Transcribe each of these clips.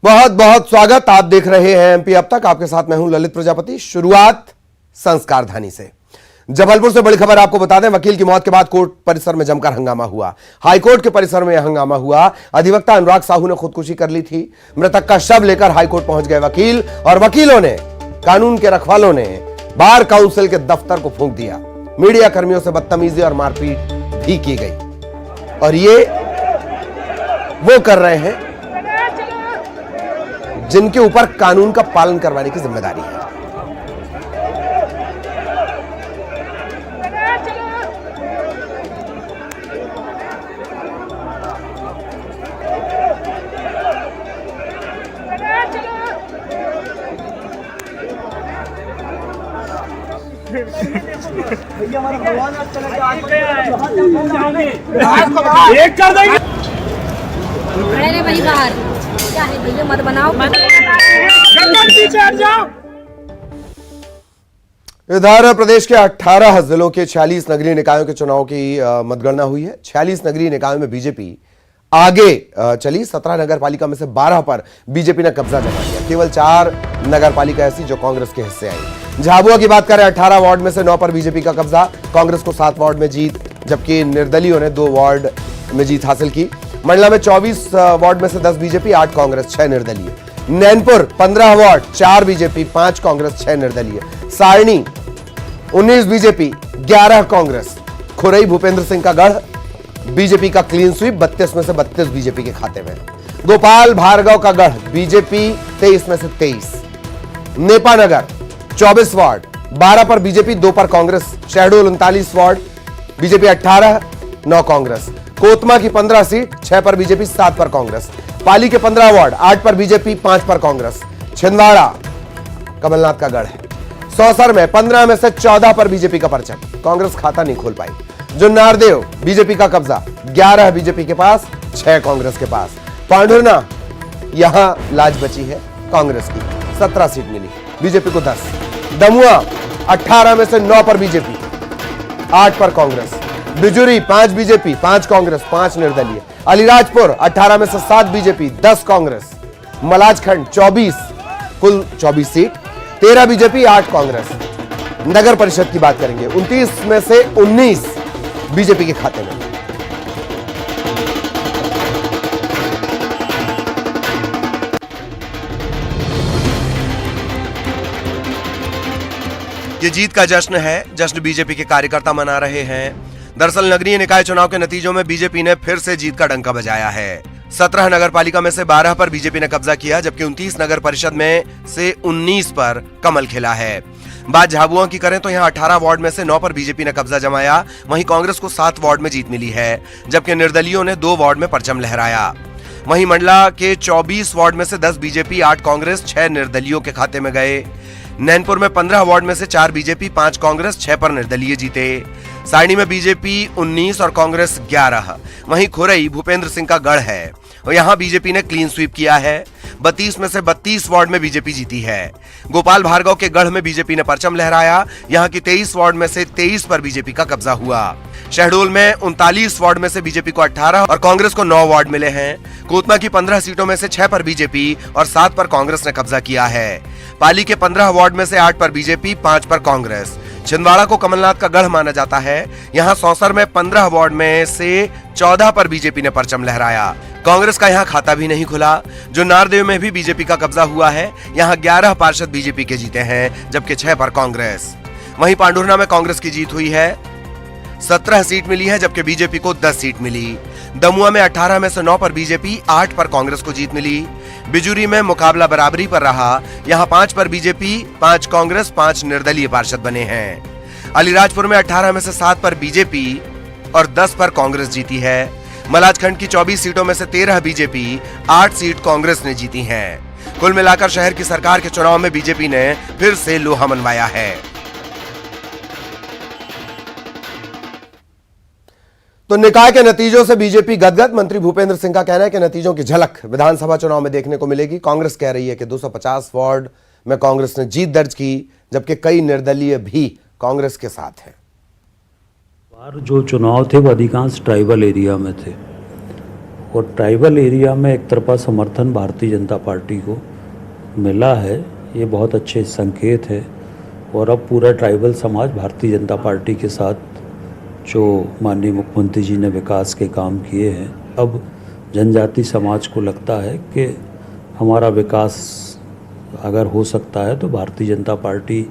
बहुत बहुत स्वागत। आप देख रहे हैं एमपी अब तक। आपके साथ मैं हूं ललित प्रजापति। शुरुआत संस्कारधानी से। जबलपुर से बड़ी खबर आपको बता दें, वकील की मौत के बाद कोर्ट परिसर में जमकर हंगामा हुआ। हाईकोर्ट के परिसर में यह हंगामा हुआ। अधिवक्ता अनुराग साहू ने खुदकुशी कर ली थी। मृतक का शव लेकर हाईकोर्ट पहुंच गए वकील, और वकीलों ने, कानून के रखवालों ने बार काउंसिल के दफ्तर को फूंक दिया। मीडिया कर्मियों से बदतमीजी और मारपीट भी की गई, और ये वो कर रहे हैं जिनके ऊपर कानून का पालन करवाने की जिम्मेदारी है। भैया हमारा भगवान आज चले एक कर देंगे। अरे भाई बाहर क्या है भैया, मत बनाओ। इधर प्रदेश के 18 जिलों के 46 नगरीय निकायों के चुनाव की मतगणना हुई है। 46 नगरीय निकायों में बीजेपी आगे चली। 17 नगर पालिका में से 12 पर बीजेपी ने कब्जा जमा लिया। केवल 4 नगर पालिका ऐसी जो कांग्रेस के हिस्से आई। झाबुआ की बात करें, 18 वार्ड में से 9 पर बीजेपी का कब्जा। कांग्रेस को 7 वार्ड में जीत, जबकि निर्दलीयों ने 2 वार्ड में जीत हासिल की। मंडला में 24 वार्ड में से 10 बीजेपी, 8 कांग्रेस, 6 निर्दलीय। नैनपुर 15 वार्ड, 4 बीजेपी, 5 कांग्रेस, 6 निर्दलीय। सारणी 19 बीजेपी, 11 कांग्रेस। खुरई भूपेंद्र सिंह का गढ़, बीजेपी का क्लीन स्वीप, 32 में से 32 बीजेपी के खाते में। गोपाल भार्गव का गढ़, बीजेपी 23 में से 23। नेपानगर 24 वार्ड, 12 पर बीजेपी, 2 पर कांग्रेस। Shahdol 39 ward, BJP 18, 9 Congress. कोतमा की 15 सीट, 6 पर बीजेपी, 7 पर कांग्रेस। पाली के 15 वार्ड, 8 पर बीजेपी, 5 पर कांग्रेस। छिंदवाड़ा कमलनाथ का गढ़ है। सौसर में 15 में से 14 पर बीजेपी का परचम, कांग्रेस खाता नहीं खोल पाई। जो नारदेव बीजेपी का कब्जा, 11 बीजेपी के पास, 6 कांग्रेस के पास। पांढुर्ना, यहां लाज बची है कांग्रेस की, 17 सीट मिली, बीजेपी को 10। दमुआ 18 में से 9 पर बीजेपी, 8 पर कांग्रेस। बिजुरी 5 बीजेपी, 5 कांग्रेस, 5 निर्दलीय। अलीराजपुर 18 में से 7 बीजेपी, 10 कांग्रेस। मलाजखंड 24, कुल 24 सीट, 13 बीजेपी, 8 कांग्रेस। नगर परिषद की बात करेंगे, 29 में से 19 बीजेपी के खाते में। ये जीत का जश्न है, जश्न बीजेपी के कार्यकर्ता मना रहे हैं। दरअसल नगरीय निकाय चुनाव के नतीजों में बीजेपी ने फिर से जीत का डंका बजाया है। 17 नगर पालिका में से 12 पर बीजेपी ने कब्जा किया, जबकि 29 नगर परिषद में से 19 पर कमल खिला है। बात झाबुआ की करें तो यहाँ 18 वार्ड में से 9 पर बीजेपी ने कब्जा जमाया। वहीं कांग्रेस को 7 वार्ड में जीत मिली है, जबकि निर्दलीयों ने 2 वार्ड में परचम लहराया। वहीं मंडला के 24 वार्ड में से 10 बीजेपी, 8 कांग्रेस, 6 निर्दलीयों के खाते में गए। नैनपुर में 15 वार्ड में से 4 बीजेपी, 5 कांग्रेस, 6 पर निर्दलीय जीते। सारणी में बीजेपी 19 और कांग्रेस 11। वहीं खुरई भूपेंद्र सिंह का गढ़ है, और यहां बीजेपी ने क्लीन स्वीप किया है। 32 में से 32 वार्ड में बीजेपी जीती है। गोपाल भार्गव के गढ़ में बीजेपी ने परचम लहराया। यहां की 23 वार्ड में से 23 पर बीजेपी का कब्जा हुआ। शहडोल में 39 वार्ड में से बीजेपी को 18 और कांग्रेस को 9 वार्ड मिले हैं। कोतमा की 15 सीटों में से 6 पर बीजेपी और 7 पर कांग्रेस ने कब्जा किया है। पाली के 15 वार्ड में से 8 पर बीजेपी, 5 पर कांग्रेस। छिंदवाड़ा को कमलनाथ का गढ़ माना जाता है। यहां सौसर में 15 वार्ड में से 14 पर बीजेपी ने परचम लहराया। कांग्रेस का यहां खाता भी नहीं खुला। जो नारदेव में भी बीजेपी का कब्जा हुआ है, यहां 11 पार्षद बीजेपी के जीते हैं, जबकि 6 पर कांग्रेस। वहीं पांढुर्ना में कांग्रेस की जीत हुई है, 17 सीट मिली है, जबकि बीजेपी को 10 सीट मिली। दमुआ में 18 में से 9 पर बीजेपी, 8 पर कांग्रेस को जीत मिली। बिजुरी में मुकाबला बराबरी पर रहा। यहां 5 पर बीजेपी, 5 कांग्रेस, 5 निर्दलीय पार्षद बने हैं। अलीराजपुर में 18 में से 7 पर बीजेपी और 10 पर कांग्रेस जीती है। मलाजखंड की 24 सीटों में से 13 बीजेपी, 8 सीट कांग्रेस ने जीती हैं। कुल मिलाकर शहर की सरकार के चुनाव में बीजेपी ने फिर से लोहा मनवाया है। तो निकाय के नतीजों से बीजेपी गदगद। मंत्री भूपेंद्र सिंह का कहना है कि नतीजों की झलक विधानसभा चुनाव में देखने को मिलेगी। कांग्रेस कह रही है कि 250 वार्ड में कांग्रेस ने जीत दर्ज की, जबकि कई निर्दलीय भी कांग्रेस के साथ हैं। जो चुनाव थे वो अधिकांश ट्राइबल एरिया में थे, और ट्राइबल एरिया में एक तरफा समर्थन भारतीय जनता पार्टी को मिला है, ये बहुत अच्छे संकेत है। और अब पूरा ट्राइबल समाज भारतीय जनता पार्टी के साथ जो माननीय मुख्यमंत्री जी ने विकास के काम किए हैं, अब जनजाति समाज को लगता है कि हमारा विकास अगर हो सकता है तो भारतीय जनता पार्टी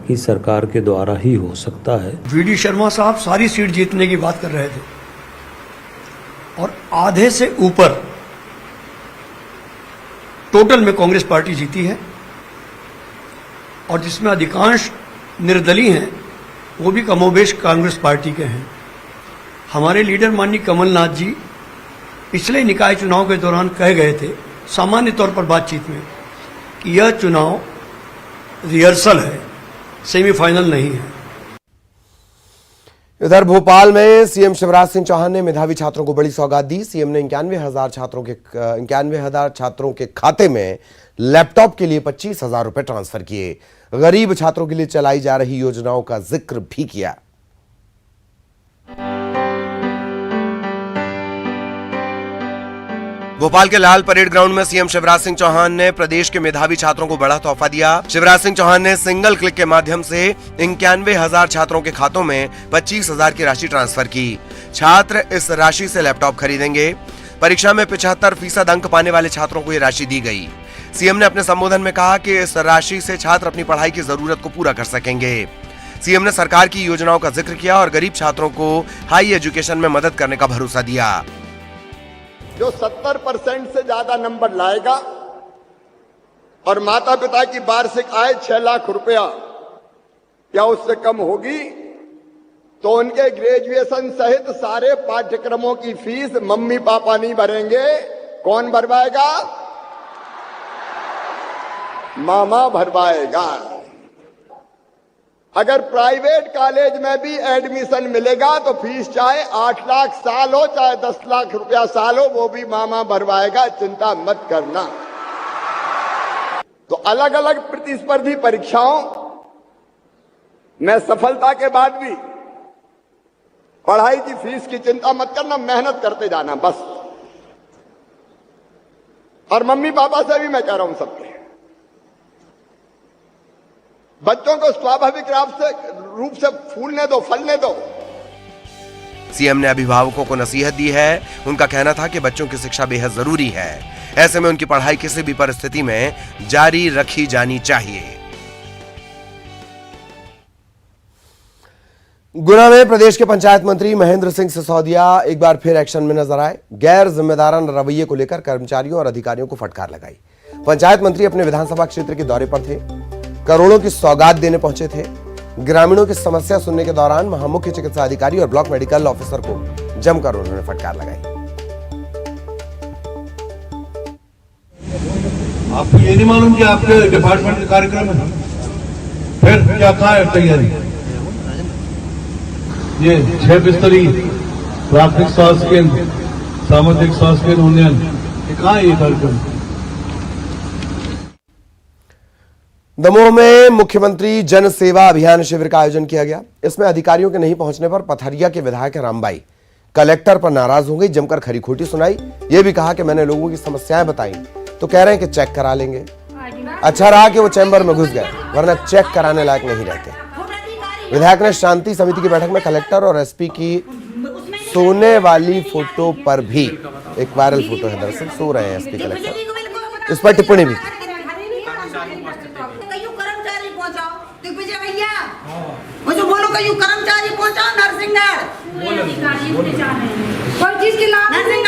की सरकार के द्वारा ही हो सकता है। वीडी शर्मा साहब सारी सीट जीतने की बात कर रहे थे और आधे से ऊपर टोटल में कांग्रेस पार्टी जीती है और जिसमें अधिकांश निर्दलीय हैं वो भी कमोबेश कांग्रेस पार्टी के हैं। हमारे लीडर माननीय कमलनाथ जी पिछले निकाय चुनाव के दौरान कह गए थे सामान्य तौर पर बातचीत में कि यह चुनाव रिहर्सल है, सेमीफाइनल नहीं है। इधर भोपाल में सीएम शिवराज सिंह चौहान ने मेधावी छात्रों को बड़ी सौगात दी। सीएम ने 91,000 छात्रों के खाते में लैपटॉप के लिए 25,000 रुपए ट्रांसफर किए। गरीब छात्रों के लिए चलाई जा रही योजनाओं का जिक्र भी किया। भोपाल के लाल परेड ग्राउंड में सीएम शिवराज सिंह चौहान ने प्रदेश के मेधावी छात्रों को बड़ा तोहफा दिया। शिवराज सिंह चौहान ने सिंगल क्लिक के माध्यम से 91,000 छात्रों के खातों में 25,000 की राशि ट्रांसफर की। छात्र इस राशि से लैपटॉप खरीदेंगे। परीक्षा में 75% अंक पाने वाले छात्रों को ये राशि दी गई। सीएम ने अपने संबोधन में कहा कि इस राशि से छात्र अपनी पढ़ाई की जरूरत को पूरा कर सकेंगे। सीएम ने सरकार की योजनाओं का जिक्र किया और गरीब छात्रों को हाई एजुकेशन में मदद करने का भरोसा दिया। जो 70% से ज्यादा नंबर लाएगा और माता पिता की वार्षिक आय 6 लाख रुपया या उससे कम होगी तो उनके ग्रेजुएशन सहित सारे पाठ्यक्रमों की फीस मम्मी पापा नहीं भरेंगे। कौन भरवाएगा? मामा भरवाएगा। अगर प्राइवेट कॉलेज में भी एडमिशन मिलेगा तो फीस चाहे 8 लाख साल हो चाहे 10 लाख रुपया साल हो, वो भी मामा भरवाएगा, चिंता मत करना। तो अलग अलग प्रतिस्पर्धी परीक्षाओं में सफलता के बाद भी पढ़ाई की फीस की चिंता मत करना, मेहनत करते जाना बस। और मम्मी पापा से भी मैं कह रहा हूं सबके, बच्चों को स्वाभाविक रूप से फूलने दो, फलने दो। सीएम ने अभिभावकों को नसीहत दी है। उनका कहना था कि बच्चों की शिक्षा बेहद जरूरी है, ऐसे में उनकी पढ़ाई किसी भी परिस्थिति में जारी रखी जानी चाहिए। गुना में प्रदेश के पंचायत मंत्री महेंद्र सिंह सिसोदिया एक बार फिर एक्शन में नजर आए। गैर जिम्मेदाराना रवैये को लेकर कर्मचारियों और अधिकारियों को फटकार लगाई। पंचायत मंत्री अपने विधानसभा क्षेत्र के दौरे पर थे, करोड़ों की सौगात देने पहुंचे थे। ग्रामीणों की समस्या सुनने के दौरान वहां मुख्य चिकित्सा अधिकारी और ब्लॉक मेडिकल ऑफिसर को जमकर उन्होंने फटकार लगाई। आपको ये नहीं मालूम कि आपके डिपार्टमेंट का कार्यक्रम है? फिर क्या कहा है तैयारी? ये 6 बिस्तरी प्राथमिक स्वास्थ्य केंद्र, सामुदायिक स्वास्थ्य केंद्र उन्नयन, ये कहाँ है ये कार्यक्रम? दमोह में मुख्यमंत्री जन सेवा अभियान शिविर का आयोजन किया गया। इसमें अधिकारियों के नहीं पहुंचने पर पथरिया के विधायक रामबाई कलेक्टर पर नाराज हो गई, जमकर खरी खोटी सुनाई। यह भी कहा कि मैंने लोगों की समस्याएं बताई तो कह रहे हैं कि चेक करा लेंगे। अच्छा रहा कि वो चैम्बर में घुस गए, वरना चेक कराने लायक नहीं रहते। विधायक ने शांति समिति की बैठक में कलेक्टर और एसपी की सोने वाली फोटो पर भी, एक वायरल फोटो है दरअसल, सो रहे हैं एसपी कलेक्टर, इस पर टिप्पणी भी की।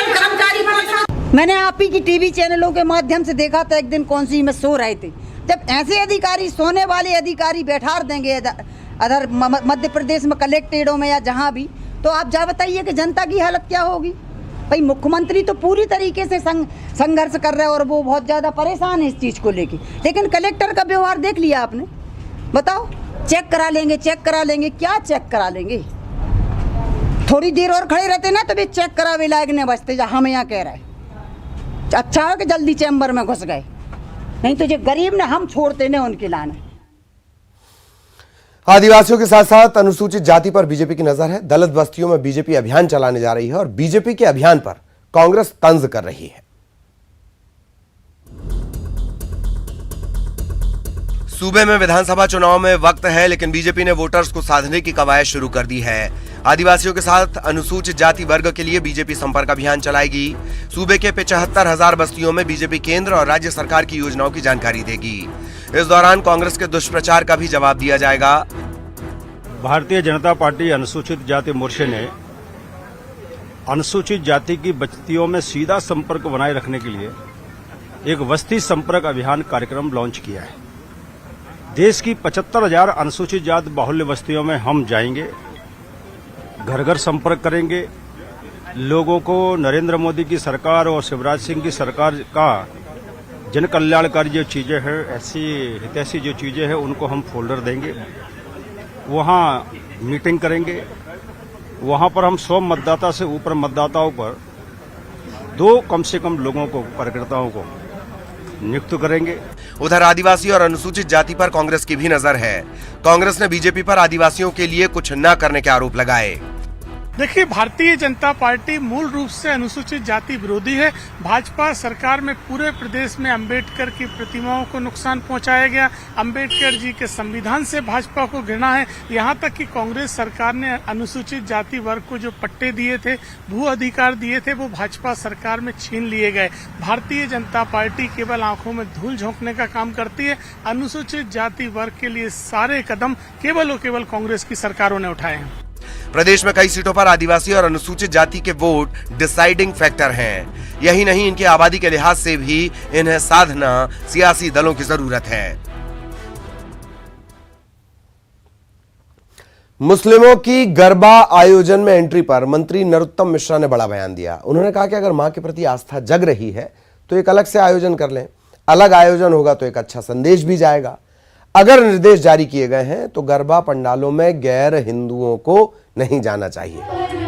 कर्मचारी पहुंचाओ मैंने आप ही की टीवी चैनलों के माध्यम से देखा था एक दिन कौन सी में सो रहे थे। जब ऐसे अधिकारी, सोने वाले अधिकारी बैठा देंगे अदर मध्य प्रदेश में कलेक्टेडों में या जहां भी, तो आप जा बताइए कि जनता की हालत क्या होगी। भाई मुख्यमंत्री तो पूरी तरीके से संघर्ष कर रहे हैं और वो बहुत ज्यादा परेशान है इस चीज को लेके, लेकिन कलेक्टर का व्यवहार देख लिया आपने। बताओ, चेक करा लेंगे, चेक करा लेंगे, क्या चेक करा लेंगे? थोड़ी देर और खड़े रहते ना तो भी चेक करावे लायक नहीं बचते, हम यहाँ कह रहे हैं। अच्छा है कि जल्दी चैम्बर में घुस गए, नहीं तो जो गरीब ने हम छोड़ते ने उनके लाने। आदिवासियों के साथ साथ अनुसूचित जाति पर बीजेपी की नजर है। दलित बस्तियों में बीजेपी अभियान चलाने जा रही है और बीजेपी के अभियान पर कांग्रेस तंज कर रही है। सूबे में विधानसभा चुनाव में वक्त है, लेकिन बीजेपी ने वोटर्स को साधने की कवायद शुरू कर दी है। आदिवासियों के साथ अनुसूचित जाति वर्ग के लिए बीजेपी संपर्क अभियान चलाएगी। सूबे के 75,000 बस्तियों में बीजेपी केंद्र और राज्य सरकार की योजनाओं की जानकारी देगी। इस दौरान कांग्रेस के दुष्प्रचार का भी जवाब दिया जाएगा। भारतीय जनता पार्टी अनुसूचित जाति मोर्चे ने अनुसूचित जाति की बस्तियों में सीधा संपर्क बनाए रखने के लिए एक बस्ती संपर्क अभियान कार्यक्रम लॉन्च किया है। देश की 75,000 अनुसूचित जाति बाहुल्य बस्तियों में हम जाएंगे, घर घर संपर्क करेंगे, लोगों को नरेंद्र मोदी की सरकार और शिवराज सिंह की सरकार का जन कल्याणकारी जो चीजें हैं, ऐसी हितैषी जो चीजें हैं, उनको हम फोल्डर देंगे, वहाँ मीटिंग करेंगे। वहाँ पर हम 100 मतदाता से ऊपर मतदाताओं पर 2 कम से कम लोगों को, कार्यकर्ताओं को नियुक्त करेंगे। उधर आदिवासी और अनुसूचित जाति पर कांग्रेस की भी नजर है। कांग्रेस ने बीजेपी पर आदिवासियों के लिए कुछ न करने के आरोप लगाए। देखिए, भारतीय जनता पार्टी मूल रूप से अनुसूचित जाति विरोधी है। भाजपा सरकार में पूरे प्रदेश में अंबेडकर की प्रतिमाओं को नुकसान पहुंचाया गया। अंबेडकर जी के संविधान से भाजपा को घृणा है। यहां तक कि कांग्रेस सरकार ने अनुसूचित जाति वर्ग को जो पट्टे दिए थे, भू अधिकार दिए थे, वो भाजपा सरकार में छीन लिए गए। भारतीय जनता पार्टी केवल आंखों में धूल झोंकने का काम करती है। अनुसूचित जाति वर्ग के लिए सारे कदम केवल और केवल कांग्रेस की सरकारों ने उठाए हैं। प्रदेश में कई सीटों पर आदिवासी और अनुसूचित जाति के वोट डिसाइडिंग फैक्टर हैं। यही नहीं, इनकी आबादी के लिहाज से भी इन्हें साधना सियासी दलों की जरूरत है। मुस्लिमों की गरबा आयोजन में एंट्री पर मंत्री नरोत्तम मिश्रा ने बड़ा बयान दिया। उन्होंने कहा कि अगर मां के प्रति आस्था जग रही है तो एक अलग से आयोजन कर लें। अलग आयोजन होगा तो एक अच्छा संदेश भी जाएगा। अगर निर्देश जारी किए गए हैं तो गरबा पंडालों में गैर हिंदुओं को नहीं जाना चाहिए।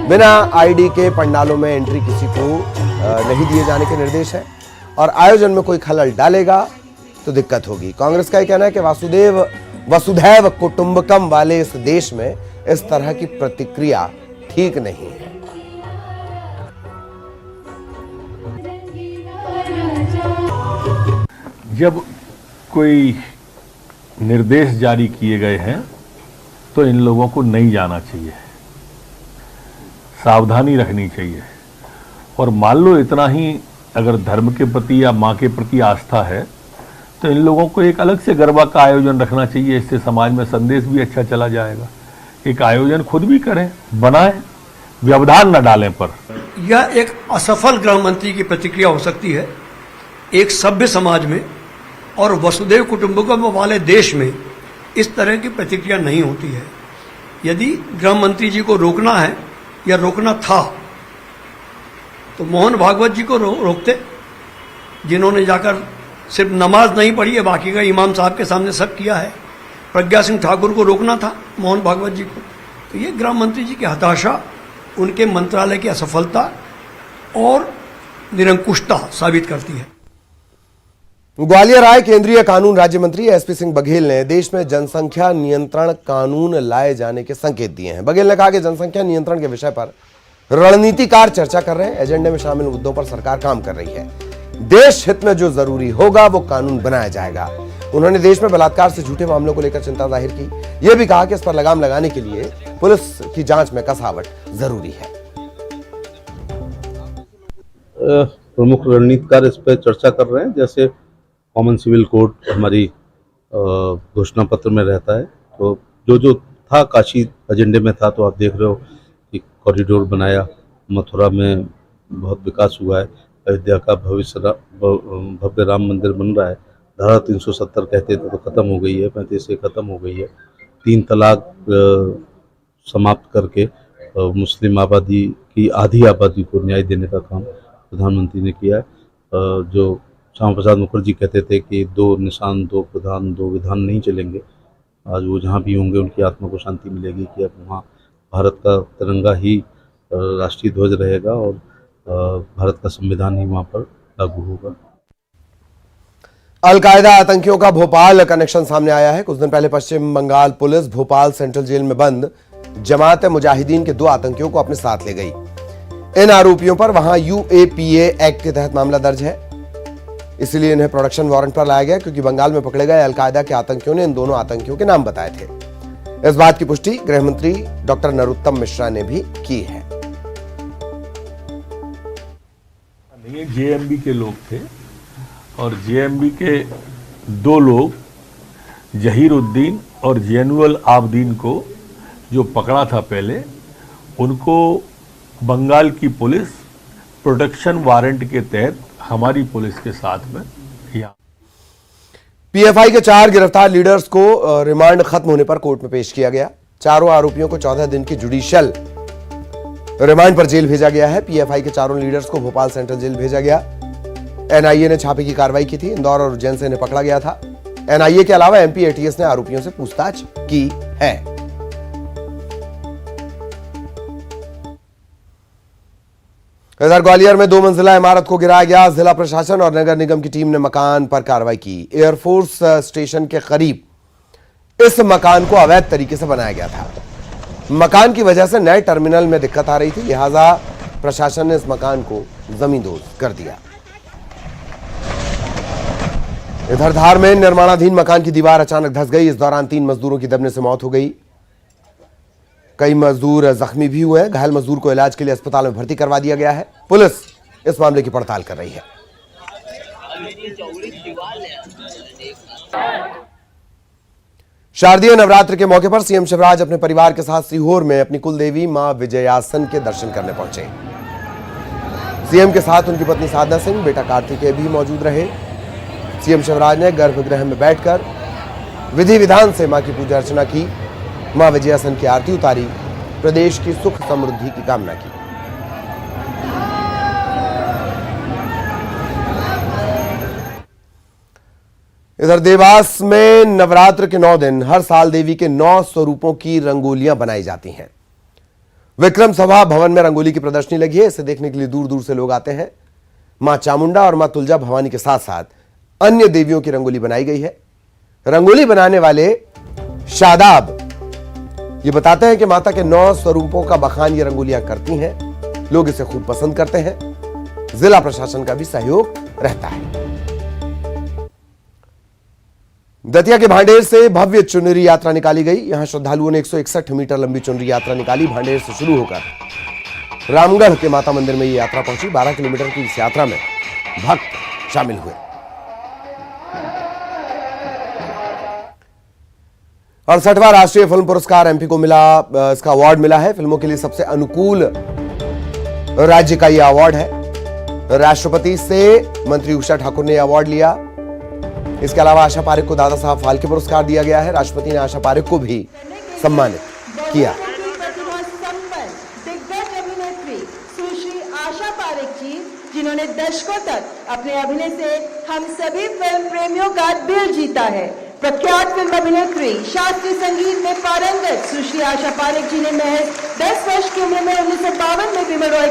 बिना आईडी के पंडालों में एंट्री किसी को नहीं दिए जाने के निर्देश है और आयोजन में कोई खलल डालेगा तो दिक्कत होगी। कांग्रेस का यह कहना है कि वसुधैव कुटुंबकम वाले इस देश में इस तरह की प्रतिक्रिया ठीक नहीं है। जब कोई निर्देश जारी किए गए हैं तो इन लोगों को नहीं जाना चाहिए, सावधानी रखनी चाहिए। और मान लो इतना ही अगर धर्म के प्रति या माँ के प्रति आस्था है तो इन लोगों को एक अलग से गरबा का आयोजन रखना चाहिए। इससे समाज में संदेश भी अच्छा चला जाएगा। एक आयोजन खुद भी करें, बनाएं, व्यवधान न डालें। पर यह एक असफल गृह मंत्री की प्रतिक्रिया हो सकती है। एक सभ्य समाज में और वसुधैव कुटुंबकम वाले देश में इस तरह की प्रतिक्रिया नहीं होती है। यदि गृह मंत्री जी को रोकना है या रोकना था तो मोहन भागवत जी को रोकते, जिन्होंने जाकर सिर्फ नमाज नहीं पढ़ी है, बाकी का इमाम साहब के सामने सब किया है। प्रज्ञा सिंह ठाकुर को रोकना था, मोहन भागवत जी को। तो ये गृह मंत्री जी की हताशा, उनके मंत्रालय की असफलता और निरंकुशता साबित करती है। ग्वालियर आए केंद्रीय कानून राज्य मंत्री एसपी सिंह बघेल ने देश में जनसंख्या नियंत्रण कानून लाए जाने के संकेत दिए हैं। बघेल ने कहा कि जनसंख्या नियंत्रण के विषय पर रणनीतिकार चर्चा कर रहे हैं। एजेंडे में शामिल मुद्दों पर सरकार काम कर रही है। देश हित में जो जरूरी होगा वो कानून बनाया जाएगा। उन्होंने देश में बलात्कार से झूठे मामलों को लेकर चिंता जाहिर की। यह भी कहा कि इस पर लगाम लगाने के लिए पुलिस की जांच में कसावट जरूरी है। प्रमुख रणनीतिकार इस पर चर्चा कर रहे हैं। जैसे कॉमन सिविल कोड हमारी घोषणा पत्र में रहता है, तो जो था काशी एजेंडे में था, तो आप देख रहे हो कि कॉरिडोर बनाया, मथुरा में बहुत विकास हुआ है, अयोध्या का भव्य राम मंदिर बन रहा है। धारा 370 कहते थे तो खत्म हो गई है, 35 से खत्म हो गई है। 3 तलाक समाप्त करके मुस्लिम आबादी की आधी आबादी को न्याय देने का काम प्रधानमंत्री ने किया है। जो श्यामा प्रसाद मुखर्जी कहते थे कि 2 निशान 2 प्रधान 2 विधान नहीं चलेंगे, आज वो जहाँ भी होंगे उनकी आत्मा को शांति मिलेगी कि अब वहाँ भारत का तिरंगा ही राष्ट्रीय ध्वज रहेगा और भारत का संविधान ही वहाँ पर लागू होगा। अलकायदा आतंकियों का भोपाल कनेक्शन सामने आया है। कुछ दिन पहले Paschim Bengal police Bhopal central jail में बंद जमात मुजाहिदीन के 2 आतंकियों को अपने साथ ले गई। इन आरोपियों पर वहां यूएपीए एक्ट के तहत मामला दर्ज है, इसलिए इन्हें प्रोडक्शन वारंट पर लाया गया, क्योंकि बंगाल में पकड़े गए अलकायदा के आतंकियों ने इन दोनों आतंकियों के नाम बताए थे। इस बात की पुष्टि गृह मंत्री डॉक्टर नरोत्तम मिश्रा ने भी की है। ये जेएमबी के लोग थे और जेएमबी के 2 लोग जहीरुद्दीन और जैनुअल आबदीन को जो पकड़ा था पहले, उनको बंगाल की पुलिस प्रोटेक्शन वारंट के तहत हमारी पुलिस के साथ में यहाँ पीएफआई के 4 गिरफ्तार लीडर्स को रिमांड खत्म होने पर कोर्ट में पेश किया गया। चारों आरोपियों को 14 दिन की जुडिशियल रिमांड पर जेल भेजा गया है। पीएफआई के चारों लीडर्स को भोपाल सेंट्रल जेल भेजा गया। एनआईए ने छापे की कार्रवाई की थी। इंदौर और उज्जैन से इन्हें पकड़ा गया था। एनआईए के अलावा एमपी एटीएस ने आरोपियों से पूछताछ की है। इधर ग्वालियर में 2 मंजिला इमारत को गिराया गया। जिला प्रशासन और नगर निगम की टीम ने मकान पर कार्रवाई की। एयरफोर्स स्टेशन के करीब इस मकान को अवैध तरीके से बनाया गया था। मकान की वजह से नए टर्मिनल में दिक्कत आ रही थी, लिहाजा प्रशासन ने इस मकान को जमींदोज कर दिया। इधर धार में निर्माणाधीन मकान की दीवार अचानक धंस गई। इस दौरान 3 मजदूरों की दबने से मौत हो गई। कई मजदूर जख्मी भी हुए। घायल मजदूर को इलाज के लिए अस्पताल में भर्ती करवा दिया गया है। पुलिस इस मामले की पड़ताल कर रही है। शारदीय नवरात्र के मौके पर सीएम शिवराज अपने परिवार के साथ सीहोर में अपनी कुलदेवी मां विजयासन के दर्शन करने पहुंचे। सीएम के साथ उनकी पत्नी साधना सिंह, बेटा कार्तिकेय भी मौजूद रहे। सीएम शिवराज ने गर्भगृह में बैठकर विधि विधान से मां की पूजा अर्चना की। मां विजयासन की आरती उतारी। प्रदेश की सुख समृद्धि की कामना की। इधर देवास में नवरात्र के 9 दिन हर साल देवी के 9 स्वरूपों की रंगोलियां बनाई जाती हैं। विक्रम सभा भवन में रंगोली की प्रदर्शनी लगी है। इसे देखने के लिए दूर दूर से लोग आते हैं। मां चामुंडा और मां तुलजा भवानी के साथ साथ अन्य देवियों की रंगोली बनाई गई है। रंगोली बनाने वाले शादाब ये बताते हैं कि माता के 9 स्वरूपों का बखान ये रंगोलियां करती हैं। लोग इसे खूब पसंद करते हैं। जिला प्रशासन का भी सहयोग रहता है। दतिया के भांडेर से भव्य चुनरी यात्रा निकाली गई। यहां श्रद्धालुओं ने 161 मीटर लंबी चुनरी यात्रा निकाली। भांडेर से शुरू होकर रामगढ़ के माता मंदिर में ये यात्रा पहुंची। 12 किलोमीटर की इस यात्रा में भक्त शामिल हुए। 68वां राष्ट्रीय फिल्म पुरस्कार एमपी को मिला। इसका अवार्ड मिला है। फिल्मों के लिए सबसे अनुकूल राज्य का यह अवार्ड है। राष्ट्रपति से मंत्री उषा ठाकुर ने अवार्ड लिया। इसके अलावा आशा पारेख को दादा साहब फाल्के पुरस्कार दिया गया है। राष्ट्रपति ने आशा पारेख को भी सम्मानित किया। दिग्गज अभिनेत्री सुश्री आशा पारेख जी, जिन्होंने दशकों तक अपने अभिनय से हम सभी फिल्म प्रेमियों का दिल जीता है। प्रख्यात फिल्म अभिनेत्री, शास्त्रीय संगीत में पारंगत सुश्री आशा पारेख जी ने महज 10 वर्ष की उम्र में 1952 में विमल रॉय